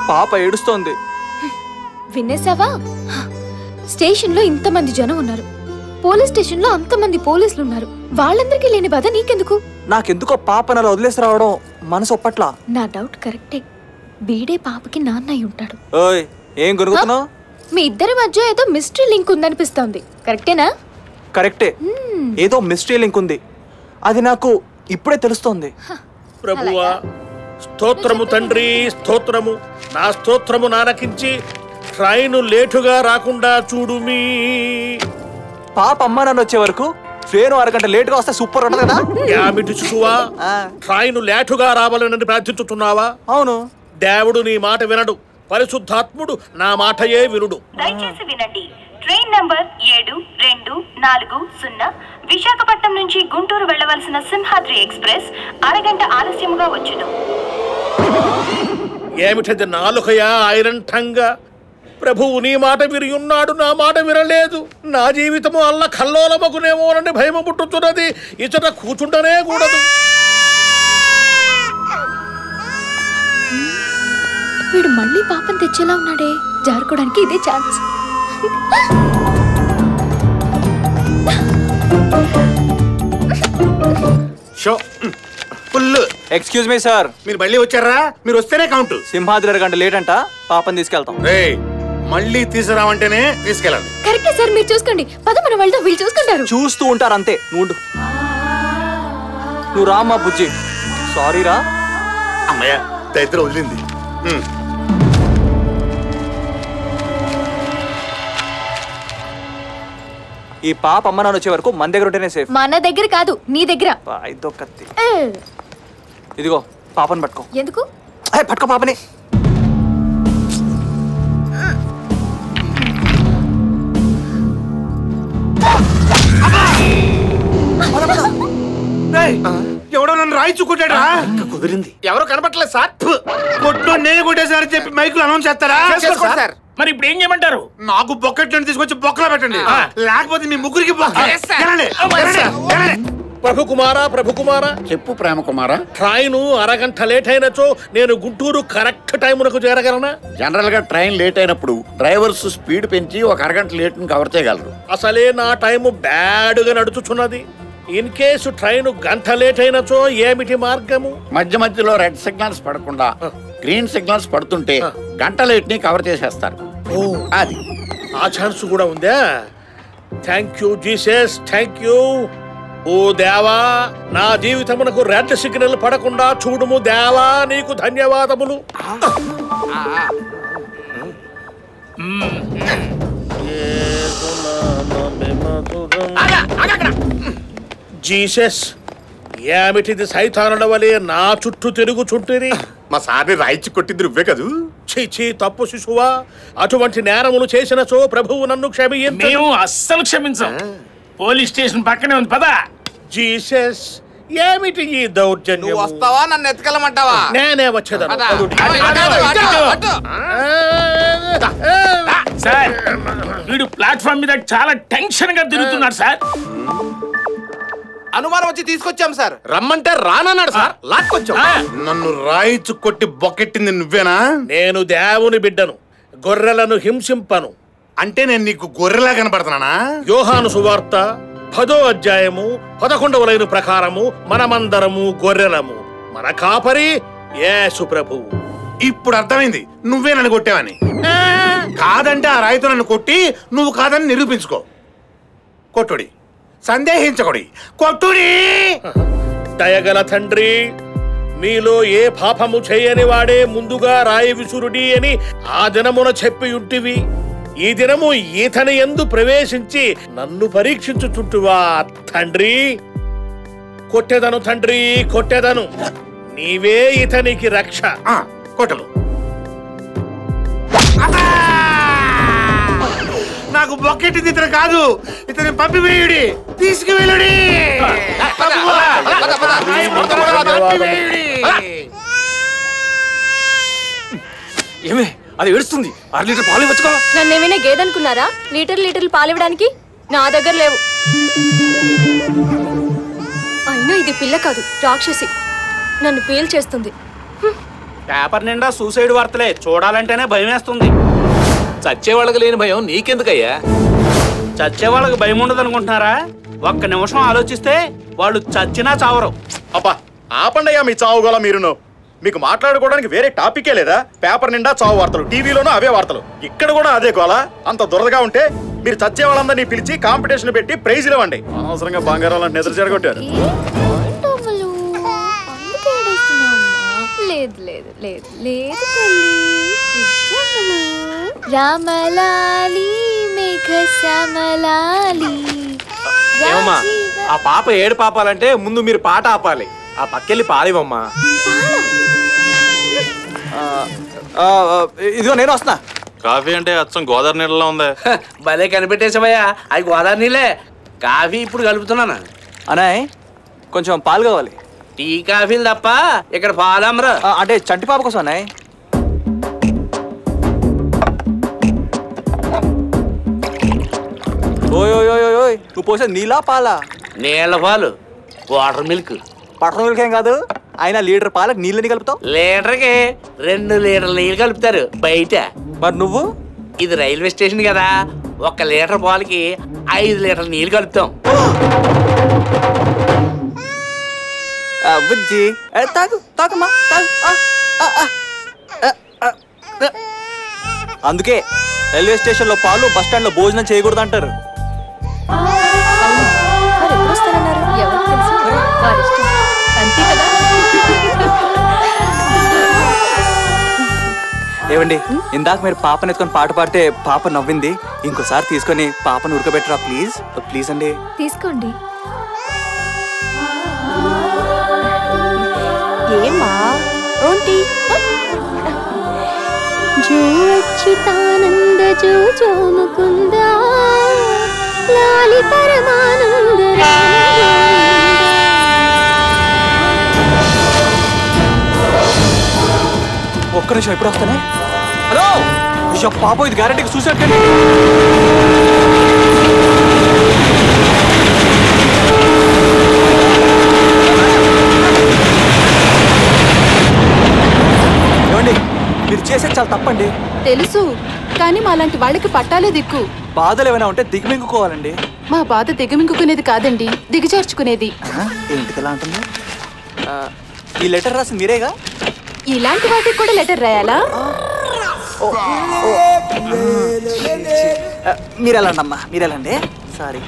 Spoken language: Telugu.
పాప ఏడుస్తోంది. వినేసావా? స్టేషన్ లో ఇంతమంది జనం ఉన్నారు, పోలీస్ స్టేషన్ లో అంతమంది పోలీసులు ఉన్నారు. వాళ్ళందరికీ లేని బాధ నీకెందుకు? నాకెందుకో పాప అలా వదిలేసి రావడం మనసు ఒప్పట్లా. నా డౌట్ కరెక్టే, బీడే పాపకి నాన్న అయి ఉంటాడు. ఓయ్ ఏం గురుగుతున్నావు? మీ ఇద్దరి మధ్య ఏదో మిస్టరీ లింక్ ఉందనిపిస్తోంది, కరెక్టేనా? కరెక్టే, ఏదో మిస్టరీ లింక్ ఉంది, అది నాకు ఇప్పుడే తెలుస్తోంది. ప్రభువా స్తోత్రము తండ్రి, స్తోత్రము. నా స్తోత్రము నాలకించి ట్రైను లేటుగా రాకుండా చూడుమీ. పాప అమ్మ నాన్న వచ్చే వరకు ట్రైన్ అరగంట లేటుగా వస్తే సూపర్ ఉండదు కదా? యామిటి చూవా, ట్రైను లేటుగా రావాలని ప్రార్థించుతున్నావా? అవును. దేవుడు నీ మాట వినడు, పరిశుద్ధాత్ముడు నా మాటయే వినుడు. దయచేసి వినండి. ట్రైన్ నంబర్ 7240 విశాఖపట్నం నుంచి గుంటూరు వెళ్లవలసిన సింహాద్రి ఎక్స్ప్రెస్ అరగంట ఆలస్యముగా వచ్చును. ఏమిటది నాలుకయా ఐరంఠంగా? ప్రభువు నీ మాట విరి ఉన్నాడు, నా మాట వినలేదు. నా జీవితము అల్ల కల్లోలమగునేమోనని భయము పుట్టుతున్నది. ఇతర కూర్చుంటనే కూడదు. వీడు మళ్ళీ పాపం తెచ్చేలా ఉన్నాడే, జారుకోవడానికి ఇదే ఛాన్స్. ఎక్స్క్యూజ్ మీ సార్, మీరు మళ్ళీ వచ్చారా? మీరు వస్తేనే కౌంట్. సింహాద్రి అరగంట లేట్ అంట, పాపని తీసుకెళ్తాం. మళ్ళీ తీసుకురావంటేనే తీసుకెళ్ళండి. కరెక్టే సార్, మీరు చూసుకోండి. పద మనం వెళ్దాం, వీళ్ళు చూసుకుంటారు. చూస్తూ ఉంటారు అంతే. నువ్వు రామ్మా బుజ్జి. సారీ రా. అమ్మయ్య దైత్ర వదిలింది. ఈ పాప అమ్మ నాన్న వచ్చే వరకు మన దగ్గర ఉంటేనే సేఫ్. మన దగ్గర కాదు, నీ దగ్గర. ఇదో కత్తి. ఇదిగో పాపని పట్టుకో. ఎందుకు? పట్టుకో పాపని. ఎవడో నన్ను రాయి చుక్కుంటాడా? కుదిరింది. ఎవరు కనపట్లేదు సార్. కొట్టు నేను కొట్టేసారని చెప్పి మైకులు అనౌన్స్ చేస్తారా? మరి ఇప్పుడు ఏం చేయమంటారు? నాకు బొక్కెట్లను తీసుకొచ్చి బొక్కలో పెట్టండి, లేకపోతే మీ ముగ్గురికి ప్రభు కుమారా, ప్రభు కుమారా. చెప్పు ప్రేమ కుమారా. ట్రైన్ అరగంట లేట్ అయినచో నేను గుంటూరు కరెక్ట్ టైమునకు చేరగలనా? జనరల్ గా ట్రైన్ లేట్ అయినప్పుడు డ్రైవర్స్ స్పీడ్ పెంచి ఒక అరగంట లేట్ ని కవర్ చేయగలరు. అసలే నా టైము బ్యాడ్ గా నడుచుచున్నది. ఇన్ కేసు ట్రైన్ గంట లేట్ అయినచో ఏమిటి మార్గము? మధ్య మధ్యలో రెడ్ సిగ్నల్స్ పడకుండా గ్రీన్ సిగ్నల్స్ పడుతుంటే గంట లేట్ ని కవర్ చేసేస్తారు. అది ఆ ఛాన్స్ కూడా ఉందా? Thank you Jesus, thank you. ఓ దేవా, నా జీవితమునకు రెడ్ సిగ్నల్ పడకుండా చూడుము దేవా, నీకు ధన్యవాదములు. జీసస్, ఏమిటిది సైతానుల వలె నా చుట్టూ తిరుగుచుంటిరి? మా సార్ని రాయిచి కొట్టింది నువ్వే కదూ? చీ తప్పు శిశువా, అటువంటి నేరములు చేసినచో ప్రభువు నన్ను క్షమించు. మేము అస్సలు క్షమించాం. పోలీస్ స్టేషన్ పక్కనే ఉంది, పద. జీసస్, ఏమిటి ఈ దౌర్జన్యం? వస్తావా, నన్ను ఎత్తుకెళ్ళమంటావా? నేనే వచ్చేదాను. సార్, వీడు ప్లాట్ఫామ్ మీద చాలా టెన్షన్ గా తిరుగుతున్నాడు సార్. అనుమానం వచ్చి తీసుకొచ్చాం సార్. రమ్మంటే రానన్నాడు సార్, లాక్కొచ్చాం. నన్ను రాయిచు కొట్టి బొక్కెట్టింది నువ్వేనా? నేను దేవుని బిడ్డను, గొర్రెలను హింసింపను. అంటే నేను నీకు గొర్రెలా కనపడుతున్నానా? యోహాను సువార్త 10వ అధ్యాయము 11వ లైను ప్రకారము మనమందరము గొర్రెలము, మన కాపరి యేసు ప్రభువు. ఇప్పుడు అర్థమైంది నువ్వే నన్ను కొట్టావని. కాదంటే ఆ రాయితో నన్ను కొట్టి నువ్వు కాదని నిరూపించుకో. కొట్టుడి, సందేహించకుడి, కొట్టుడి. దయగల తండ్రి, మీలో ఏ పాపము చేయని వాడే ముందుగా రాయి విసురుడి అని ఆ దినమున చెప్పి ఉంటివి. ఈ దినము ఈతని యందు ప్రవేశించి నన్ను పరీక్షించుచుంటువా తండ్రి? కొట్టెదను తండ్రి, కొట్టెదను. నీవే ఇతనికి రక్ష. కొట్టలు. నాకు బొక్కెట్టింది ఇతను కాదు, ఇతని పంపివేయుడి, తీసుకువెళ్ళుడి. ఏమే అది ఏడుస్తుంది, 1/2 లీటర్ పాలు ఇవ్వచ్చుకో. నన్నేమైనా గేదనుకున్నారా? లీటర్లు పాలు ఇవ్వడానికి నా దగ్గర లేవు. అయినా ఇది పిల్ల కాదు, రాక్షసి. నన్ను పేల్ చేస్తుంది. పేపర్ నిండా సూసైడ్ వార్తలే, చూడాలంటేనే భయం వేస్తుంది. చచ్చే వాళ్ళకి లేని భయం నీకెందుకయ్యా? చచ్చే వాళ్ళకి భయం ఉండదు అనుకుంటున్నారా? ఒక్క నిమిషం ఆలోచిస్తే వాళ్ళు చచ్చినా చావరు. అబ్బా ఆపండయ్యా మీ చావు గోల మీరును. మీకు మాట్లాడుకోవడానికి వేరే టాపికే లేదా? పేపర్ నిండా చావు వార్తలు, టీవీలోనూ అవే వార్తలు, ఇక్కడ కూడా అదే గోల. అంత దురదగా ఉంటే మీరు చచ్చే వాళ్ళందరినీ పిలిచి కాంపిటీషన్ పెట్టి ప్రైజులు ఇవ్వండి. అనవసరంగా బంగారాలను నిద్ర చెడగొట్టారు. లేదు లేదు లేదు లేదు తల్లి. రామలాలి మేఘ శ్యామలాలి. ఏమమ్మా ఆ పాప ఏడు పాపాలంటే ముందు మీరు పాట ఆపాలి. ఆ పక్కెళ్ళి పాలేవమ్మా. ఇదిగో నేను వస్తున్నా. కాఫీ అంటే అచ్చం గోదావరి నీళ్ళలో ఉంది. భలే కనిపెట్టేసావయ్యా, అవి గోదావరి నీళ్ళే. కాఫీ ఇప్పుడు కలుపుతున్నాను. అనాయ్ కొంచెం పాలు కావాలి. టీ కాఫీలు తప్ప ఇక్కడ పాలు అమ్మరా. అంటే చంటి పాప కోసం అనాయ్. ఓయ్ ఓయ్ ఓయ్ ఓయ్ నువ్వు పోసే నీలా పాలా? నీళ్ళ పాలు, వాటర్ మిల్క్. పట్టణ మిల్క్ ఏం కాదు. అయినా లీటర్ పాలకు నీళ్ళని కలుపుతావు? లీటర్కి 2 లీటర్ల నీళ్ళు కలుపుతారు బయట. మరి నువ్వు? ఇది రైల్వే స్టేషన్ కదా, 1 లీటర్ పాలకి 5 లీటర్ల నీళ్ళు కలుపుతాం. బుజ్జి తాగు తాగమ్మా తాగు. అందుకే రైల్వే స్టేషన్ లో పాలు, బస్ స్టాండ్ లో భోజనం చేయకూడదు అంటారు. ఏవండి ఇందాక మీరు పాపను ఎత్తుకొని పాట పాడితే పాప నవ్వింది. ఇంకోసారి తీసుకొని పాపను ఉడకబెట్టరా ప్లీజ్. ప్లీజ్ అండి. తీసుకోండి. ఏమా ఏంటి? జో అచ్యుతానంద జో జో ముకుంద లాలి పరమానంద. ఒక్క నిమిషం ఎప్పుడు వస్తానే. హలో పాప ఇది గ్యారెంటీకి సూసైడ్ కండి. ఏమండి మీరు చేసేది చాలా తప్పండి. తెలుసు, కానీ మాలాంటి వాళ్ళకి పట్టాలే దిక్కు. బాధలు ఏమైనా ఉంటే దిగమింగుకోవాలండి. మా బాధ దిగమింగుకునేది కాదండి, దిగజార్చుకునేది. ఏంటిది ఎలా ఉంటుంది? ఈ లెటర్ రాసి మీరేగా? ఇలాంటి వాటికి కూడా లెటర్ రాయాలా? మీరెళ్ళండి అమ్మా, మీరెళ్ళండి. సారీ.